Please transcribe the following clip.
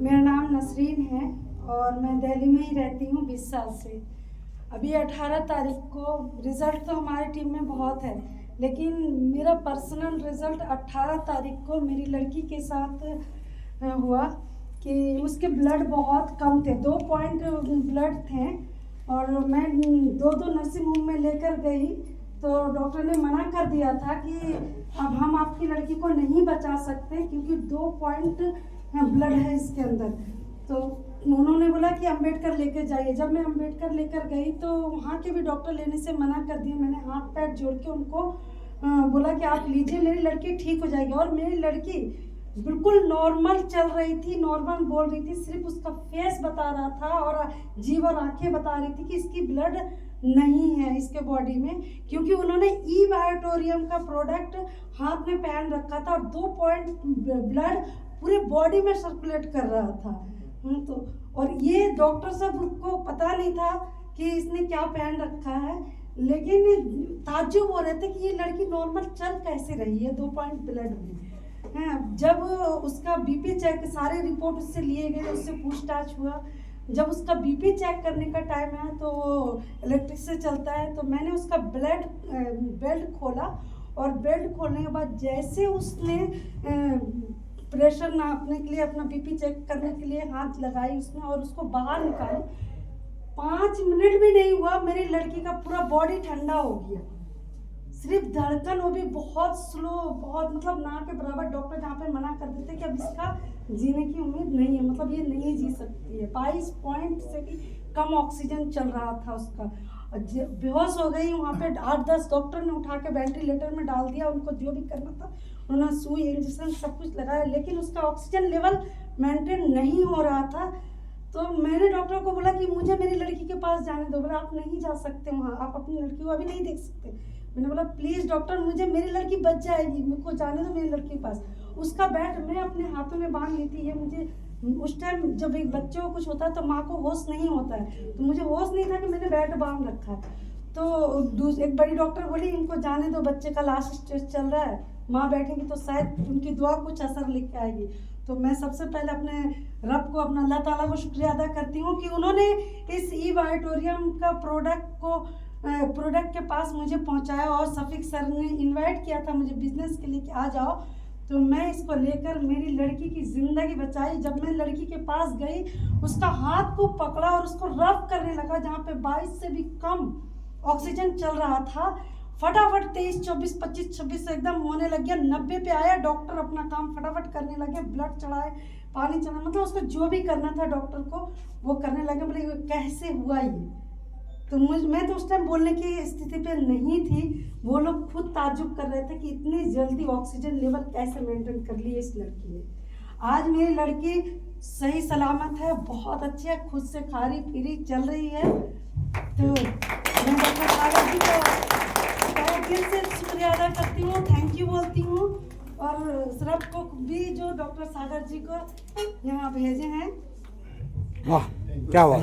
मेरा नाम नसरीन है और मैं दिल्ली में ही रहती हूँ 20 साल से। अभी 18 तारीख को रिज़ल्ट तो हमारी टीम में बहुत है, लेकिन मेरा पर्सनल रिज़ल्ट 18 तारीख को मेरी लड़की के साथ हुआ कि उसके ब्लड बहुत कम थे, 2 पॉइंट ब्लड थे और मैं 2 नर्सिंग होम में लेकर गई तो डॉक्टर ने मना कर दिया था कि अब हम आपकी लड़की को नहीं बचा सकते क्योंकि 2 पॉइंट ब्लड है इसके अंदर। तो उन्होंने बोला कि अम्बेडकर लेकर जाइए। जब मैं अम्बेडकर लेकर गई तो वहाँ के भी डॉक्टर लेने से मना कर दिए। मैंने हाथ पैर जोड़ के उनको बोला कि आप लीजिए, मेरी लड़की ठीक हो जाएगी। और मेरी लड़की बिल्कुल नॉर्मल चल रही थी, नॉर्मल बोल रही थी, सिर्फ उसका फेस बता रहा था और जीभ और आंखें बता रही थी कि इसकी ब्लड नहीं है इसके बॉडी में, क्योंकि उन्होंने ई बायोटोरियम का प्रोडक्ट हाथ में पहन रखा था और 2 पॉइंट ब्लड पूरे बॉडी में सर्कुलेट कर रहा था। तो और ये डॉक्टर सब को पता नहीं था कि इसने क्या पहन रखा है, लेकिन ताज्जुब हो रहे थे कि ये लड़की नॉर्मल चल कैसे रही है 2 पॉइंट ब्लड में। जब उसका बीपी चेक, सारे रिपोर्ट उससे लिए गए, उससे पूछताछ हुआ। जब उसका बीपी चेक करने का टाइम है तो इलेक्ट्रिक से चलता है, तो मैंने उसका बेल्ट खोला और बेल्ट खोलने के बाद जैसे उसने प्रेशर नापने के लिए, अपना बीपी चेक करने के लिए हाथ लगाई उसने और उसको बाहर निकाली, 5 मिनट भी नहीं हुआ मेरी लड़की का पूरा बॉडी ठंडा हो गया। सिर्फ धड़कन, वो भी बहुत स्लो, बहुत मतलब ना के बराबर। डॉक्टर जहाँ पे मना कर देते कि अब इसका जीने की उम्मीद नहीं है, मतलब ये नहीं जी सकती है। 22 पॉइंट से भी कम ऑक्सीजन चल रहा था उसका। बेहोश हो गई। वहाँ पे 8-10 डॉक्टर ने उठा के वेंटिलेटर में डाल दिया। उनको जो भी करना था उन्होंने सुई, इंजेक्शन सब कुछ लगाया, लेकिन उसका ऑक्सीजन लेवल मेंटेन नहीं हो रहा था। तो मैंने डॉक्टर को बोला कि मुझे मेरी लड़की के पास जाने दो। बोला आप नहीं जा सकते वहाँ, आप अपनी लड़की को अभी नहीं देख सकते। मैंने बोला प्लीज़ डॉक्टर, मुझे मेरी लड़की बच जाएगी, मेरे को जाने दो मेरी लड़की के पास। उसका बेल्ट मैं अपने हाथों में बांध ली थी। ये मुझे उस टाइम जब एक बच्चे को कुछ होता है तो माँ को होश नहीं होता है, तो मुझे होश नहीं था कि मैंने बेल्ट बांध रखा है। तो एक बड़ी डॉक्टर बोली इनको जाने दो, बच्चे का लास्ट स्टेज चल रहा है, माँ बैठेगी तो शायद उनकी दुआ कुछ असर लेके आएगी। तो मैं सबसे पहले अपने रब को, अपना अल्लाह ताला को शुक्रिया अदा करती हूँ कि उन्होंने इस ई बायोटोरियम का प्रोडक्ट के पास मुझे पहुँचाया। और सफीक सर ने इनवाइट किया था मुझे बिजनेस के लिए कि आ जाओ, तो मैं इसको लेकर मेरी लड़की की ज़िंदगी बचाई। जब मैं लड़की के पास गई, उसका हाथ को पकड़ा और उसको रब करने लगा जहाँ पे 22 से भी कम ऑक्सीजन चल रहा था। फटाफट 23, 24, 25, 26 एकदम होने लग गया। 90 पे आया। डॉक्टर अपना काम फटाफट करने लगे, ब्लड चढ़ाए, पानी चढ़ाए, मतलब उसको जो भी करना था डॉक्टर को वो करने लगे। बोले कैसे हुआ ये? तो मैं तो उस टाइम बोलने की स्थिति पे नहीं थी। वो लोग खुद ताज्जुब कर रहे थे कि इतनी जल्दी ऑक्सीजन लेवल कैसे मेंटेन कर ली इस लड़की ने। आज मेरी लड़की सही सलामत है, बहुत अच्छी है, खुद से खारी पीरी चल रही है। तो मैं डॉक्टर सागर जी को दिल से शुक्रिया अदा करती हूँ, थैंक यू बोलती हूँ। और सरब को भी जो डॉक्टर सागर जी को यहाँ भेजे हैं। वाह क्या बात।